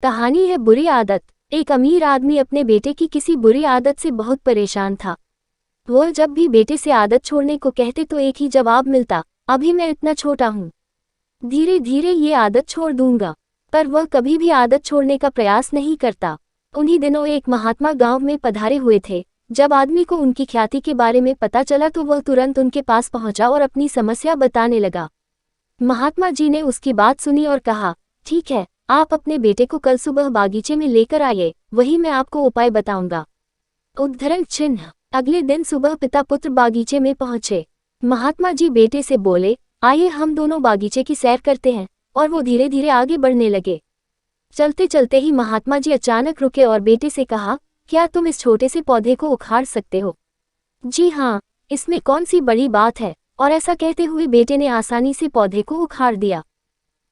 कहानी है बुरी आदत। एक अमीर आदमी अपने बेटे की किसी बुरी आदत से बहुत परेशान था। वह जब भी बेटे से आदत छोड़ने को कहते तो एक ही जवाब मिलता, अभी मैं इतना छोटा हूँ, धीरे धीरे ये आदत छोड़ दूंगा। पर वह कभी भी आदत छोड़ने का प्रयास नहीं करता। उन्हीं दिनों एक महात्मा गांव में पधारे हुए थे। जब आदमी को उनकी ख्याति के बारे में पता चला तो वह तुरंत उनके पास पहुंचा और अपनी समस्या बताने लगा। महात्मा जी ने उसकी बात सुनी और कहा, ठीक है, आप अपने बेटे को कल सुबह बागीचे में लेकर आइए, वही मैं आपको उपाय बताऊंगा। उद्धरण चिन्ह। अगले दिन सुबह पिता पुत्र बागीचे में पहुंचे। महात्मा जी बेटे से बोले, आइए हम दोनों बागीचे की सैर करते हैं, और वो धीरे धीरे आगे बढ़ने लगे। चलते चलते ही महात्मा जी अचानक रुके और बेटे से कहा, क्या तुम इस छोटे से पौधे को उखाड़ सकते हो? जी हाँ, इसमें कौन सी बड़ी बात है। और ऐसा कहते हुए बेटे ने आसानी से पौधे को उखाड़ दिया।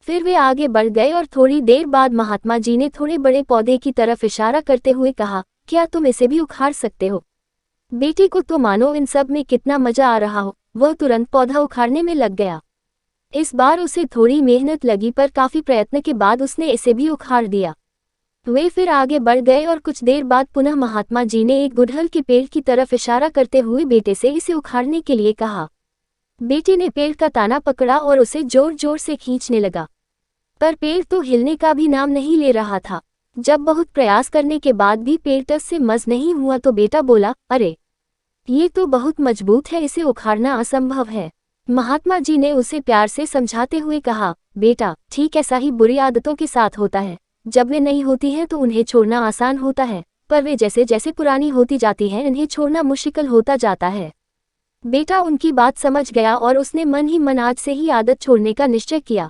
फिर वे आगे बढ़ गए और थोड़ी देर बाद महात्मा जी ने थोड़े बड़े पौधे की तरफ इशारा करते हुए कहा, क्या तुम इसे भी उखाड़ सकते हो? बेटे को तो मानो इन सब में कितना मजा आ रहा हो, वह तुरंत पौधा उखाड़ने में लग गया। इस बार उसे थोड़ी मेहनत लगी पर काफी प्रयत्न के बाद उसने इसे भी उखाड़ दिया। वे फिर आगे बढ़ गए और कुछ देर बाद पुनः महात्मा जी ने एक गुड़हल के पेड़ की तरफ इशारा करते हुए बेटे से इसे उखाड़ने के लिए कहा। बेटे ने पेड़ का ताना पकड़ा और उसे जोर जोर से खींचने लगा, पर पेड़ तो हिलने का भी नाम नहीं ले रहा था। जब बहुत प्रयास करने के बाद भी पेड़ टस से मस नहीं हुआ तो बेटा बोला, अरे, ये तो बहुत मजबूत है, इसे उखाड़ना असंभव है। महात्मा जी ने उसे प्यार से समझाते हुए कहा, बेटा, ठीक ऐसा ही बुरी आदतों के साथ होता है। जब वे नहीं होती हैं तो उन्हें छोड़ना आसान होता है, पर वे जैसे जैसे पुरानी होती जाती हैं इन्हें छोड़ना मुश्किल होता जाता है। बेटा उनकी बात समझ गया और उसने मन ही मन आज से ही आदत छोड़ने का निश्चय किया।